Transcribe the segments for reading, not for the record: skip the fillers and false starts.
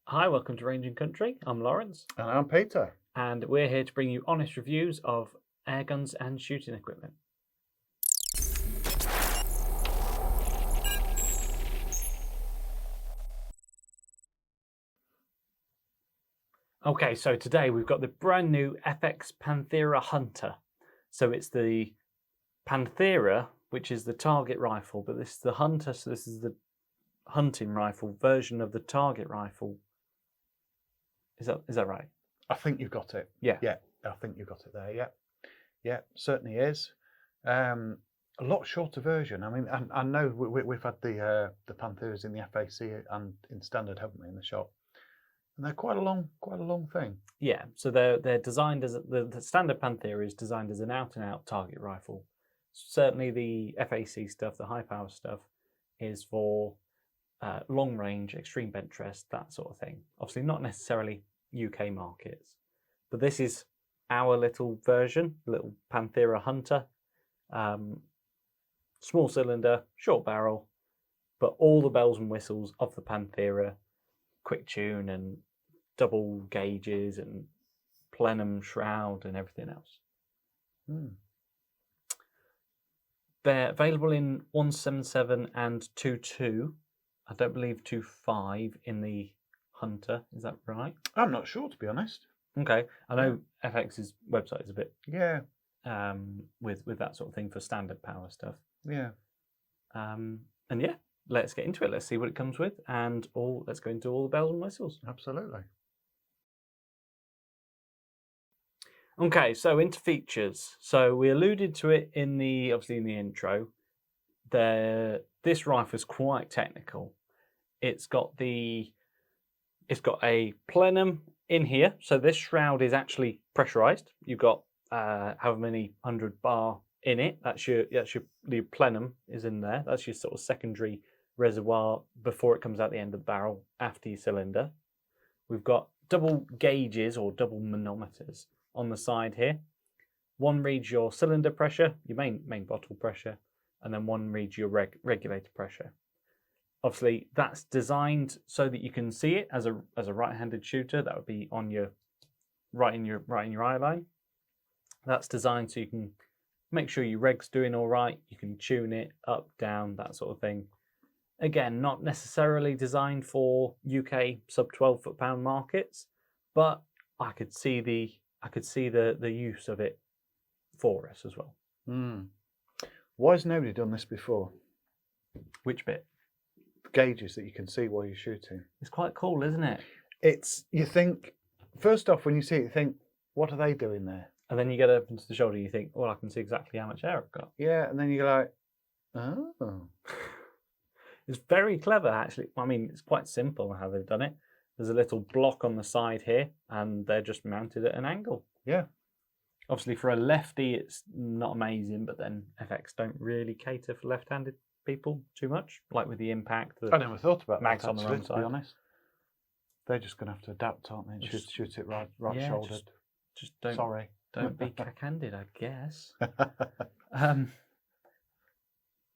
Hi, welcome to Ranging Country. I'm Lawrence, And I'm Peter. and we're here to bring you honest reviews of airguns and shooting equipment. Okay, so today we've got the brand new FX Panthera Hunter. So it's the Panthera, which is the target rifle, but this is the Hunter, so this is the hunting rifle version of the target rifle. Is that right? I think you've got it. Yeah. Yeah, I think you've got it there. Yeah. Yeah, certainly is. A lot shorter version. I mean, I know we've had the Pantheras in the FAC and in standard, haven't we, in the shop? And they're quite a long thing. Yeah, so they're designed as the standard Panthera is designed as an out-and-out target rifle. Certainly, the FAC stuff, the high-power stuff, is for long-range, extreme bench rest, that sort of thing. Obviously, not necessarily UK markets, but this is our little version, little Panthera Hunter. Small cylinder, short barrel, but all the bells and whistles of the Panthera, quick tune and double gauges and plenum shroud and everything else. They're available in 177 and 2.2. I don't believe 2.5 in the Hunter. Is that right? I'm not sure, to be honest. Okay, I know FX's website is a bit with that sort of thing for standard power stuff. Yeah. And yeah, let's get into it. Let's see what it comes with, and let's go into all the bells and whistles. Absolutely. Okay, so into features. So we alluded to it obviously in the intro. This rifle is quite technical. It's got a plenum in here. So this shroud is actually pressurized. You've got however many 100 bar in it. The plenum is in there. That's your sort of secondary reservoir before it comes out the end of the barrel after your cylinder. We've got double gauges or double manometers on the side here. One reads your cylinder pressure, your main bottle pressure, and then one reads your regulator pressure. Obviously, that's designed so that you can see it as a right-handed shooter. That would be on your right in your eye line. That's designed so you can make sure your reg's doing all right. You can tune it up, down, that sort of thing. Again, not necessarily designed for UK sub 12 foot-pound markets, but I could see the use of it for us as well. Why has nobody done this before? Which bit? Gauges that you can see while you're shooting. It's quite cool, isn't it? You think, first off, when you see it, you think, what are they doing there? And then you get up into the shoulder, you think, well, I can see exactly how much air I've got. Yeah, and then you go like, oh. It's very clever, actually. I mean, it's quite simple how they've done it. There's a little block on the side here, and they're just mounted at an angle. Yeah. Obviously, for a lefty, it's not amazing, but then FX don't really cater for left-handed people too much, like with the impact. I never thought about mags that, on the wrong to side. be honest. They're just going to have to adapt, aren't they? And shoot it right shouldered. Just don't. Sorry. Don't be cack-handed, I guess.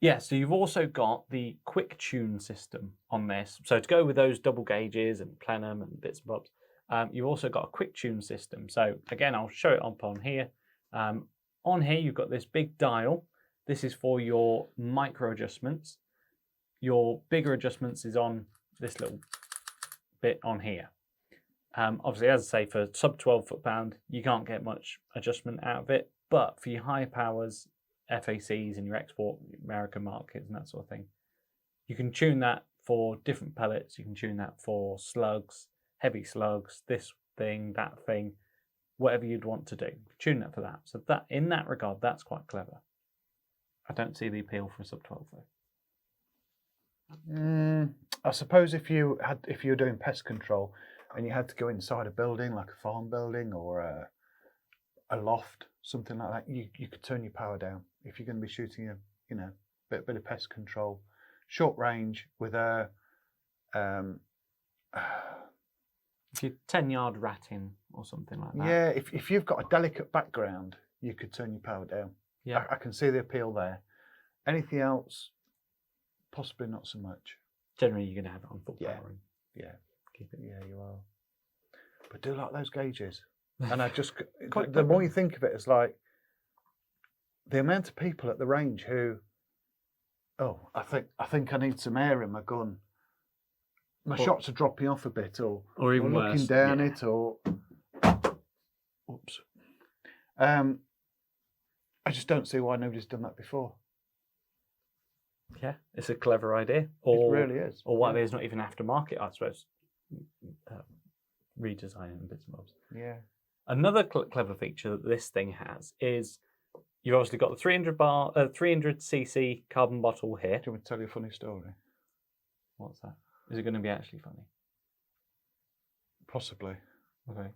Yeah, so you've also got the quick tune system on this. So to go with those double gauges and plenum and bits and bobs, you've also got a quick tune system. So again, I'll show it up on here. On here, you've got this big dial. This is for your micro adjustments. Your bigger adjustments is on this little bit on here. Obviously, as I say, for sub 12 foot-pound, you can't get much adjustment out of it. But for your high powers, FACs and your export American markets and that sort of thing, you can tune that for different pellets. You can tune that for slugs, heavy slugs, this thing, that thing, whatever you'd want to do. Tune that for that. So that, in that regard, that's quite clever. I don't see the appeal for a sub 12 though. I suppose if you were doing pest control and you had to go inside a building, like a farm building or a loft, something like that, you could turn your power down if you're going to be shooting a bit of pest control, short range with a if you're 10-yard ratting or something like that. Yeah, if you've got a delicate background, you could turn your power down. Yeah, I can see the appeal there. Anything else, possibly not so much. Generally, you're going to have it on full power. Yeah. keep it. Yeah, you are. But do like those gauges. And I just, Quite the more clever. you think of it, it's like the amount of people at the range who, oh, I think I need some air in my gun. My shots are dropping off a bit, or even looking worse, down yeah. it, or oops. I just don't see why nobody's done that before. Yeah, it's a clever idea. Or, It really is. Or what it is, not even aftermarket, I suppose. Redesigning and bits and bobs. Yeah. Another clever feature that this thing has is you've obviously got the 300cc carbon bottle here. Do you want me to tell you a funny story? What's that? Is it going to be actually funny? Possibly. Okay.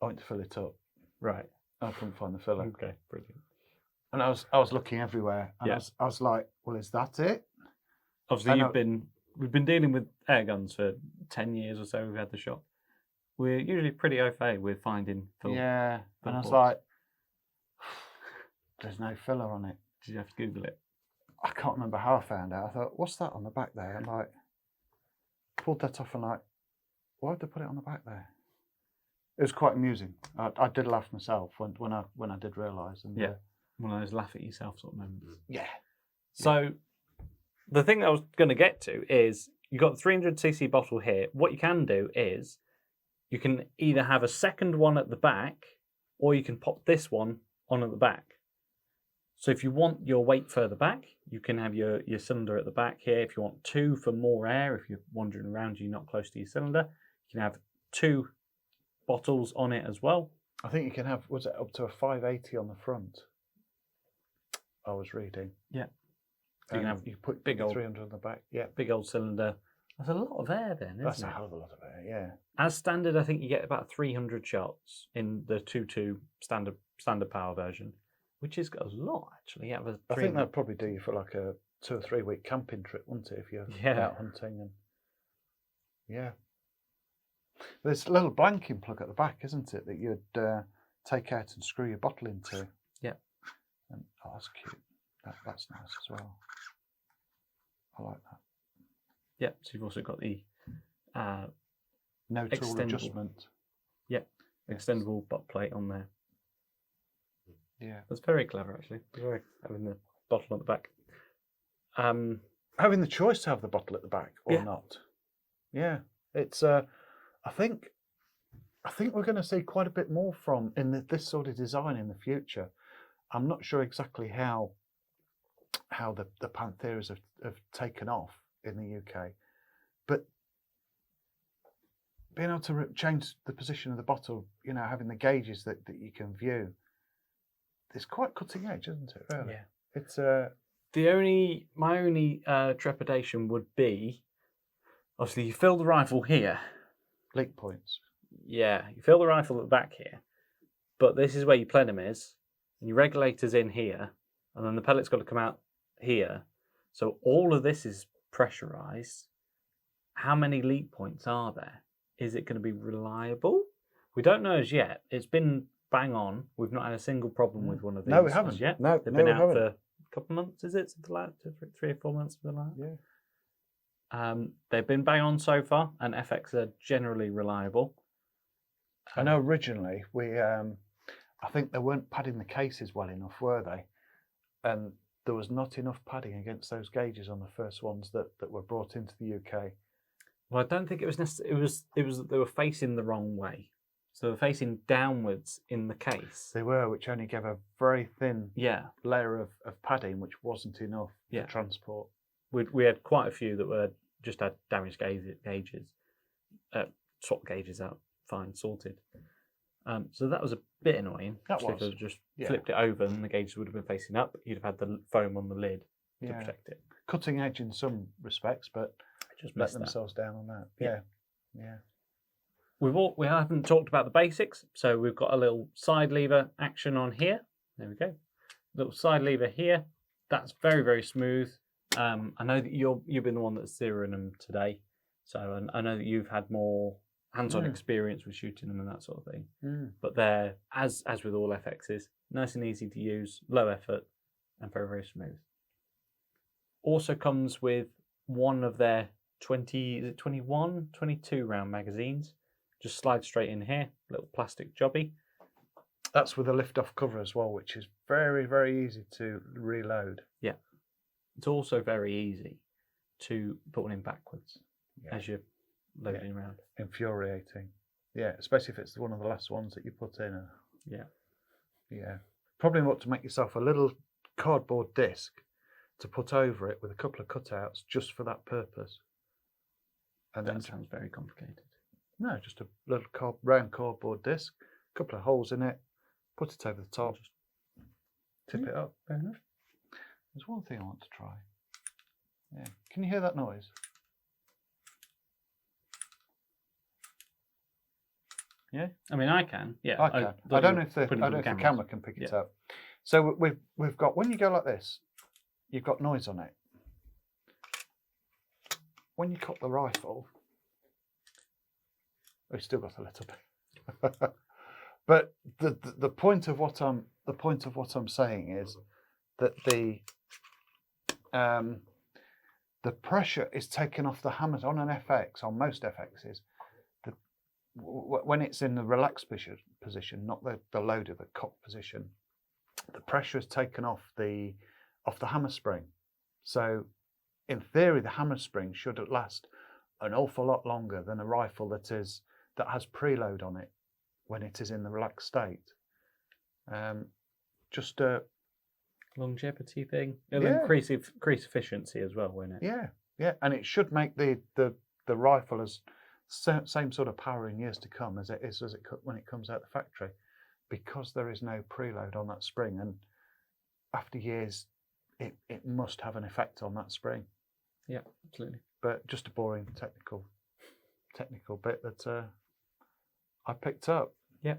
I went to fill it up. Right. I couldn't find the filler. Okay, brilliant. And I was looking everywhere, and I was like, well, is that it? Obviously, we've been dealing with Airguns for 10 years or so. We've had the shop. We're usually pretty au fait with finding fill. Yeah. fill And I was ports. like, there's no filler on it. Did you have to Google it? I can't remember how I found out. I thought, what's that on the back there? I'm like, pulled that off and like, why would they put it on the back there? It was quite amusing. I did laugh myself when I did realise. And Yeah. One of those laugh at yourself sort of moments. yeah. So the thing that I was going to get to is you've got the 300cc bottle here. What you can do is you can either have a second one at the back, or you can pop this one on at the back. So if you want your weight further back, you can have your cylinder at the back here. If you want two for more air, if you're wandering around, you're not close to your cylinder, you can have two bottles on it as well. I think you can have, was it up to a 580 on the front? I was reading. Yeah. So you can have you put big old 300 on the back. Yeah. big old cylinder. That's a lot of air then, isn't That's it? a hell of a lot of air, yeah. As standard, I think you get about 300 shots in the 2.2 standard power version, which is a lot actually. Yeah, I think that'd probably do you for like a 2 or 3 week camping trip, wouldn't it? If you're out hunting and yeah. There's a little blanking plug at the back, isn't it, that you'd take out and screw your bottle into? Yeah. And oh, that's cute. That's nice as well. I like that. Yeah. So you've also got the no tool adjustment. Yeah, extendable butt plate on there. Yeah, that's very clever actually. Very having the bottle at the back. Having the choice to have the bottle at the back or not. Yeah, it's. I think we're going to see quite a bit more from this sort of design in the future. I'm not sure exactly how the Pantheras have taken off in the UK, but being able to change the position of the bottle, having the gauges that you can view, it's quite cutting edge, isn't it? Really? Yeah. It's my only trepidation would be, obviously, you fill the rifle here. Leak points. Yeah, you fill the rifle at the back here, but this is where your plenum is, and your regulator's in here, and then the pellet's got to come out here. So all of this is pressurized. How many leak points are there? Is it going to be reliable? We don't know as yet. It's been bang on. We've not had a single problem with one of these. No, we haven't yet. No, they've been we out haven't. for a couple of months. Is it something like 3 or 4 months? Something like that. Yeah. They've been bang on so far, and FX are generally reliable. I know originally I think they weren't padding the cases well enough, were they? And there was not enough padding against those gauges on the first ones that were brought into the UK. Well, I don't think it was necessarily. It was that they were facing the wrong way, so they were facing downwards in the case. They were, which only gave a very thin layer of padding, which wasn't enough to transport. We had quite a few that just had damaged gauges, swapped gauges out, fine, sorted. So that was a bit annoying. That was. If they just flipped it over and the gauges would have been facing up, you'd have had the foam on the lid to protect it. Cutting edge in some respects, but just let themselves down on that. Yeah. We haven't talked about the basics, so we've got a little side lever action on here. There we go. Little side lever here. That's very, very smooth. I know that you've been the one that's zeroing them today, so I know that you've had more hands-on experience with shooting them and that sort of thing. But they're, as with all FXs, nice and easy to use, low effort, and very, very smooth. Also comes with one of their 20, is it 21, 22 round magazines. Just slide straight in here, little plastic jobby. That's with a lift-off cover as well, which is very, very easy to reload. Yeah. It's also very easy to put one in backwards as you're loading around. Infuriating. Yeah, especially if it's one of the last ones that you put in. Yeah. Yeah. Probably want to make yourself a little cardboard disc to put over it with a couple of cutouts just for that purpose. And That sounds very complicated. No, just a little round cardboard disc, a couple of holes in it, put it over the top, just tip it up. Fair enough. There's one thing I want to try. Yeah. Can you hear that noise? Yeah? I mean, I can. Yeah. I can. I don't know if the camera can pick it up. So we've got, when you go like this, you've got noise on it. When you cock the rifle, we've still got a little bit. But the point of what I'm saying is that the pressure is taken off the hammers on an FX, on most FXs. When it's in the relaxed position, not the loaded, the cocked position, the pressure is taken off the hammer spring. So in theory, the hammer spring should last an awful lot longer than a rifle that has preload on it when it is in the relaxed state. Just a longevity thing. It'll increase efficiency as well, won't it? Yeah, and it should make the rifle as same sort of power in years to come as it is when it comes out the factory, because there is no preload on that spring, and after years, it must have an effect on that spring. Yeah, absolutely. But just a boring technical bit that I picked up. Yeah.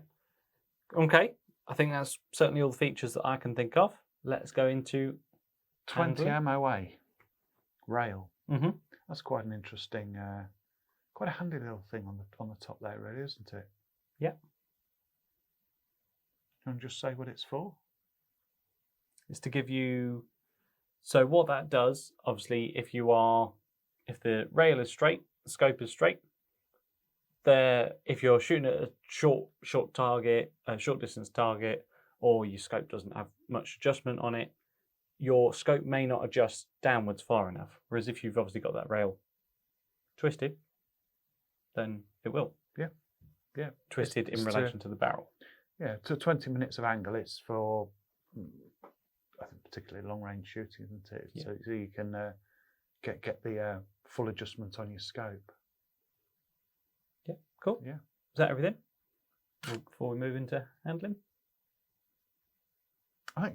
Okay. I think that's certainly all the features that I can think of. Let's go into 20 MOA rail. Mm-hmm. That's quite an interesting, quite a handy little thing on the top there, really, isn't it? Yeah. Can I just say what it's for? It's to give you. So what that does, obviously, if the rail is straight, the scope is straight. If you're shooting at a short target, a short distance target, or your scope doesn't have much adjustment on it, your scope may not adjust downwards far enough. Whereas if you've obviously got that rail twisted, then it will. Yeah. Twisted in relation to the barrel. Yeah, to 20 minutes of angle, it's for, I think, particularly long range shooting, isn't it? Yeah. So you can get the full adjustment on your scope. Yeah, cool. Yeah. Is that everything? Before we move into handling?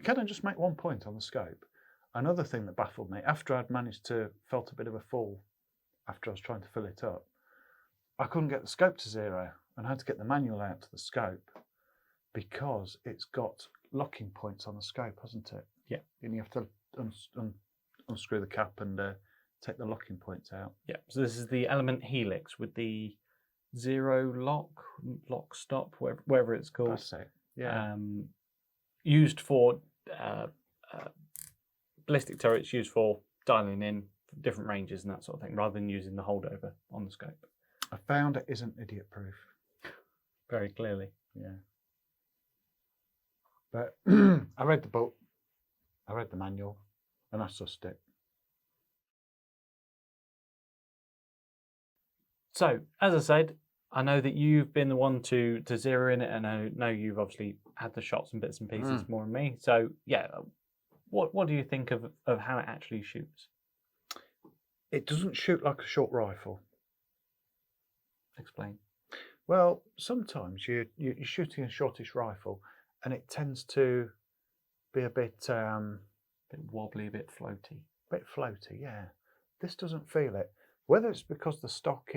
Can I just make one point on the scope? Another thing that baffled me, after I'd felt a bit of a fall after I was trying to fill it up, I couldn't get the scope to 0 and had to get the manual out to the scope because it's got locking points on the scope, hasn't it? Yeah. And you have to unscrew the cap and take the locking points out. Yeah, so this is the Element Helix with the 0 lock stop, wherever it's called. That's it. Yeah. Used for ballistic turrets, used for dialing in different ranges and that sort of thing, rather than using the holdover on the scope. I found it isn't idiot proof. Very clearly. Yeah. But I read the book, I read the manual, and I sussed it. So, as I said, I know that you've been the one to zero in it, and I know you've obviously had the shots and bits and pieces more than me. So, yeah, what do you think of how it actually shoots? It doesn't shoot like a short rifle. Explain. Well, sometimes you're shooting a shortish rifle, and it tends to be a bit wobbly, a bit floaty. Yeah. This doesn't feel it. Whether it's because the stock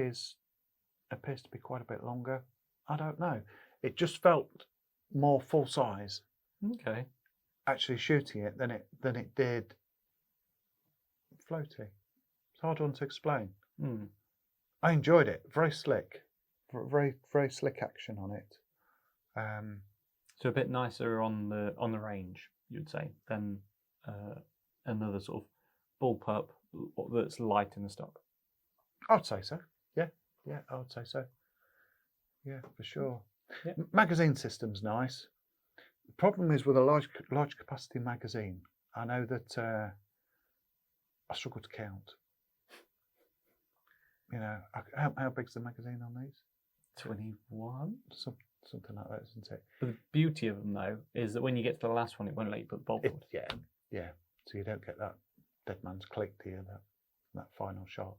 appears to be quite a bit longer, I don't know. It just felt more full size. Okay. Actually shooting it than it did floaty. It's a hard one to explain. I enjoyed it. Very slick. Very, very slick action on it. So a bit nicer on the range, you'd say, than another sort of bullpup that's light in the stock. I'd say so. Yeah, yeah, I would say so. Yeah, for sure. Yeah. Magazine system's nice. The problem is with a large capacity magazine, I know that I struggle to count. You know, how big's the magazine on these? 21. Something like that, isn't it? But the beauty of them, though, is that when you get to the last one, it won't let you put the bolt forward. Yeah. So you don't get that dead man's click, do you? That final shot.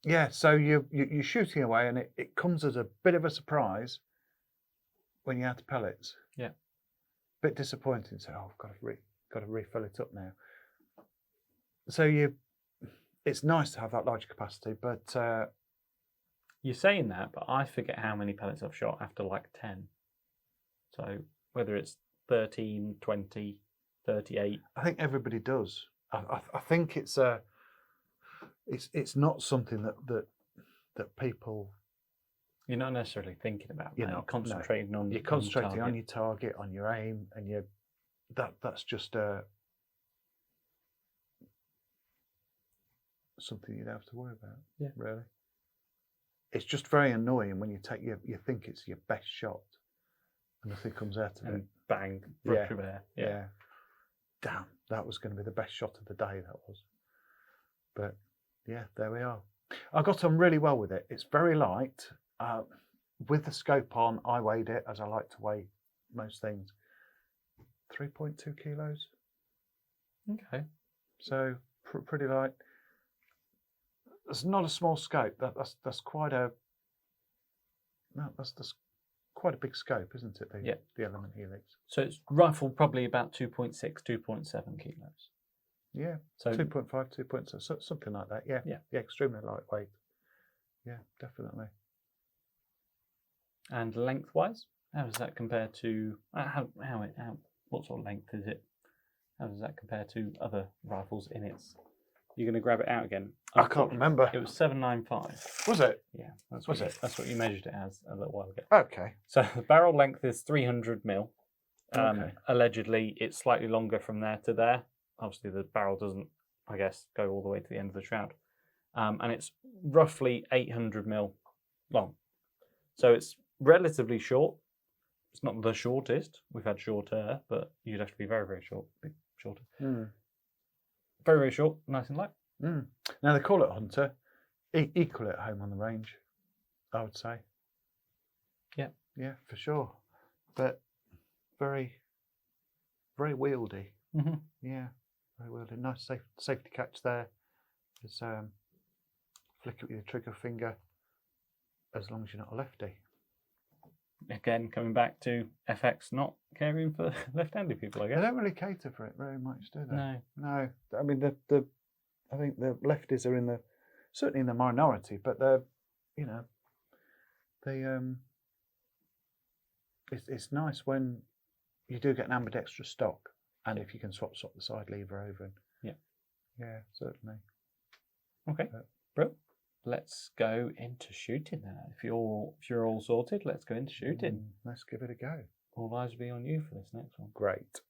Yeah. So you're shooting away, and it comes as a bit of a surprise when you add pellets. Yeah. Bit disappointing. So I've got to refill it up now. So it's nice to have that large capacity, but You're saying that, but I forget how many pellets I've shot after like 10. So whether it's 13, 20, 38. I think everybody does. I think it's not something that people. You're not necessarily thinking about. You're not concentrating on. You're concentrating on your target, on your aim, and that's just something you don't have to worry about. Yeah. Really. It's just very annoying when you think it's your best shot, and nothing comes out of it. Bang, brush of air. Yeah. Damn, that was going to be the best shot of the day. That was. But yeah, there we are. I got on really well with it. It's very light. With the scope on, I weighed it as I like to weigh most things. 3.2 kilos. Okay. So pretty light. It's not a small scope. That's quite a. No, that's quite a big scope, isn't it? The Element Helix. So it's rifle probably about 2.6, 2.7 kilos. Yeah. So 2.5, 2.7, something like that. Yeah. Yeah. Extremely lightweight. Yeah, definitely. And lengthwise, how does that compare to what sort of length is it? How does that compare to other rifles in its? You're going to grab it out again. I can't remember. It was 795. Was it? Yeah, that's what you measured it as a little while ago. Okay. So the barrel length is 300 mil. Okay. Allegedly, it's slightly longer from there to there. Obviously, the barrel doesn't, I guess, go all the way to the end of the shroud. And it's roughly 800 mil long. So it's relatively short. It's not the shortest. We've had shorter, but you'd have to be very, very short. Bit shorter. Very, very short, nice and light. Now they call it Hunter. Equally at home on the range, I would say. Yeah. Yeah, for sure. But very, very wieldy. Mm-hmm. Yeah, very wieldy. Nice safety catch there. Just flick it with your trigger finger, as long as you're not a lefty. Again, coming back to FX not caring for left-handed people, I guess. They don't really cater for it very much, do they? No. I mean, I think the lefties are certainly in the minority, but they're, it's nice when you do get an ambidextrous stock, and if you can swap the side lever over. Yeah, certainly. Okay, bro. Let's go into shooting now. If you're all sorted, let's go into shooting. Let's give it a go. All eyes will be on you for this next one. Great.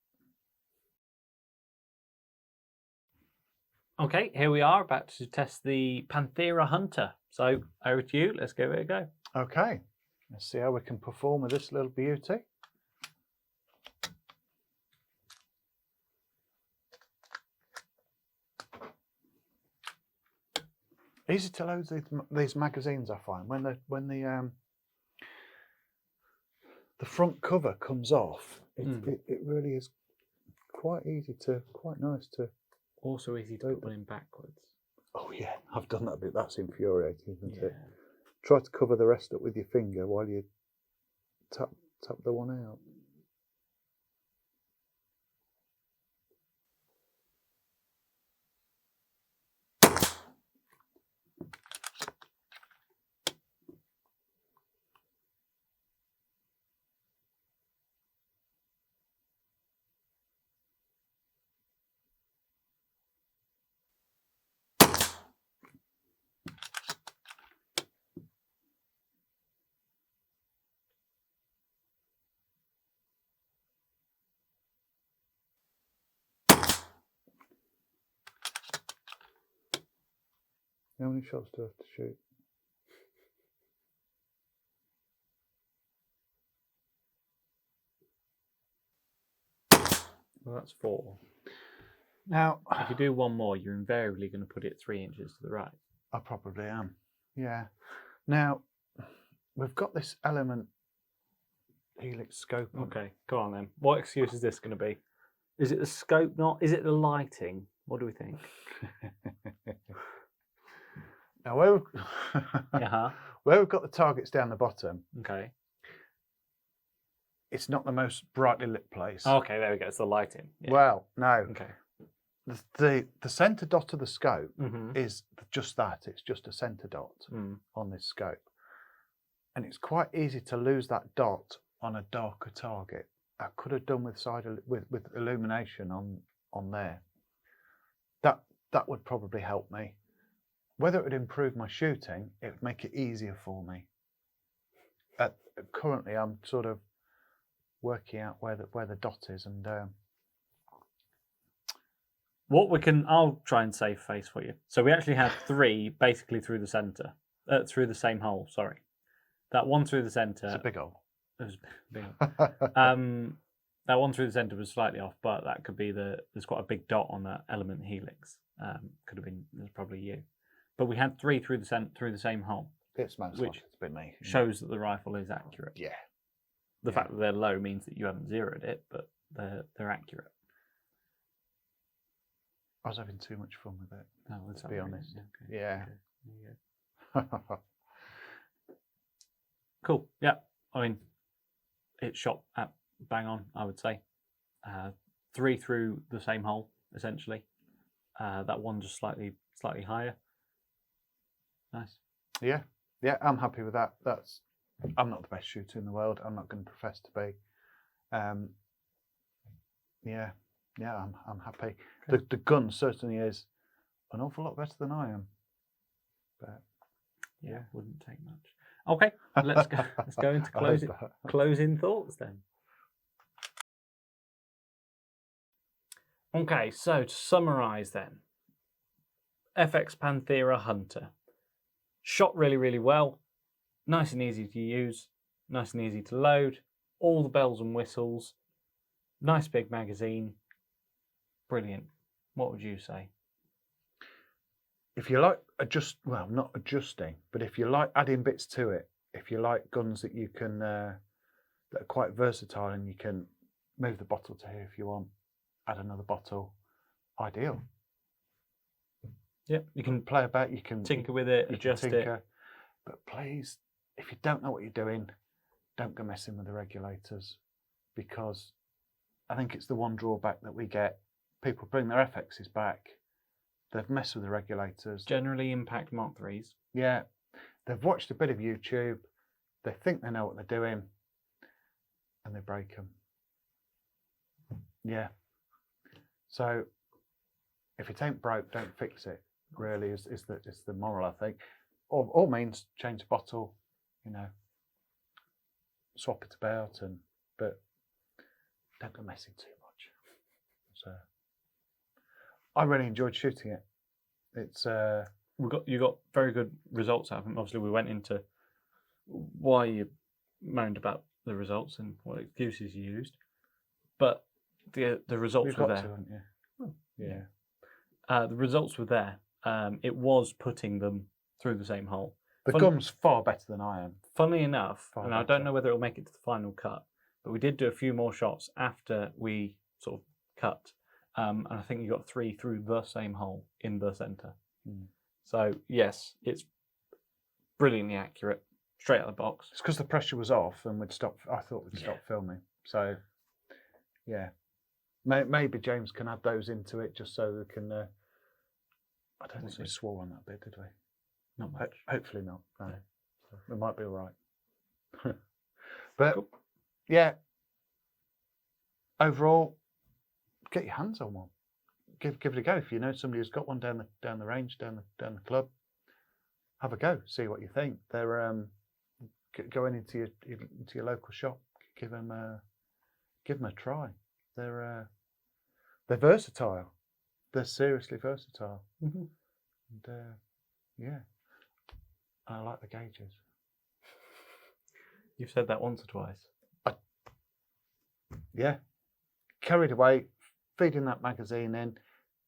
Okay, here we are about to test the Panthera Hunter. So over to you. Let's give it a go. Okay. Let's see how we can perform with this little beauty. Easy to load these magazines, I find. When the front cover comes off, it really is quite nice to. Also easy to put one in backwards. Oh yeah, I've done that a bit. That's infuriating, isn't it? Try to cover the rest up with your finger while you tap the one out. How many shots do I have to shoot? Well, that's 4. Now, If you do one more, you're invariably going to put it 3 inches to the right. I probably am. Yeah. Now, we've got this element helix scope on. Okay, go on then. What excuse is this going to be? Is it the scope not? Is it the lighting? What do we think? Now, where Uh-huh. where we've got the targets down the bottom, Okay. it's not the most brightly lit place. Okay, there we go. It's the lighting. Yeah. Well, no. Okay. The centre dot of the scope Mm-hmm. is just that. It's just a centre dot on this scope. And it's quite easy to lose that dot on a darker target. I could have done with with illumination on there. That would probably help me. Whether it would improve my shooting, it would make it easier for me. Currently, I'm sort of working out where the dot is, and I'll try and save face for you. So we actually had 3 basically through the centre, through the same hole. Sorry, that one through the centre. it's a big hole. It was big. That one through the centre was slightly off, but that could be there's quite a big dot on that element helix. Could have been, there's probably you. But we had 3 through the same hole. It's most Which likely it's been me. Shows that the rifle is accurate. Yeah. The fact that they're low means that you haven't zeroed it, but they're accurate. I was having too much fun with it. No, to be honest. Okay. Yeah. Okay. There you go. Cool. Yeah. I mean, it shot at bang on, I would say. 3 through the same hole, essentially. That one just slightly higher. Nice. Yeah, I'm happy with that. I'm not the best shooter in the world. I'm not going to profess to be. Yeah, I'm happy. Okay. The gun certainly is an awful lot better than I am. But Yeah, wouldn't take much. Okay, let's go. Let's go into closing thoughts then. Okay, so to summarise then, FX Panthera Hunter. Shot really, really well. Nice and easy to use. Nice and easy to load. All the bells and whistles. Nice big magazine. Brilliant. What would you say? If you like not adjusting, but if you like adding bits to it, if you like guns that you can that are quite versatile and you can move the bottle to here if you want, add another bottle, ideal. Yep, you can play about, you can tinker with it, adjust it. But please, if you don't know what you're doing, don't go messing with the regulators, because I think it's the one drawback that we get. People bring their FXs back, they've messed with the regulators. Generally impact Mark 3s. Yeah, they've watched a bit of YouTube, they think they know what they're doing, and they break them. Yeah. So if it ain't broke, don't fix it. Really, is the moral, I think. Or all means change the bottle, swap it about, but don't go messing too much. So I really enjoyed shooting it. It's you got very good results out of it. Obviously, we went into why you moaned about the results and what excuses you used, but the results were there. haven't you? Oh, yeah. The results were there. It was putting them through the same hole. The gun's far better than I am. Funnily enough, Far and I better. don't know whether it'll make it to the final cut, but we did do a few more shots after we sort of cut. And I think you got 3 through the same hole in the centre. So, yes, it's brilliantly accurate, straight out of the box. It's because the pressure was off and I thought we'd stop filming. So, yeah. Maybe James can add those into it just so we can... I don't think we swore on that bit, did we? Not much. Hopefully not. No. We might be all right. But, Cool. Yeah, overall, get your hands on one. Give it a go. If you know somebody who's got one down the range, down the club, have a go. See what you think. They're going into your local shop. Give them a try. They're versatile. They're seriously versatile. Mm-hmm. And Yeah. And I like the gauges. You've said that once or twice. Yeah. Carried away, feeding that magazine in.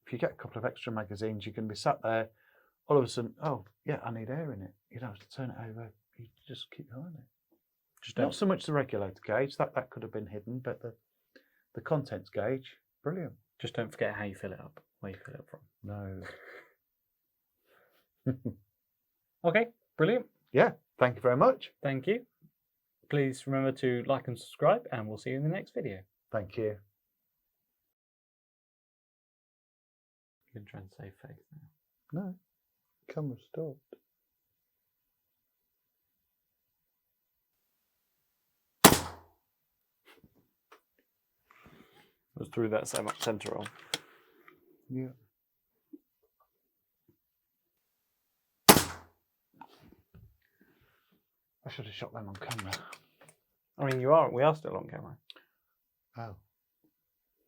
If you get a couple of extra magazines, you can be sat there. All of a sudden, oh, yeah, I need air in it. You don't have to turn it over. You just keep going it. Just Not don't, so much the regulator gauge. That could have been hidden, but the contents gauge, brilliant. just don't forget how you fill it up, where you fill it up from. No. Okay, brilliant. Yeah, thank you very much. Thank you. Please remember to like and subscribe, and we'll see you in the next video. Thank you. You can try and save face now. No, camera stopped. I was through that so much centre on. Yeah. I should have shot them on camera. I mean, we are still on camera. Oh.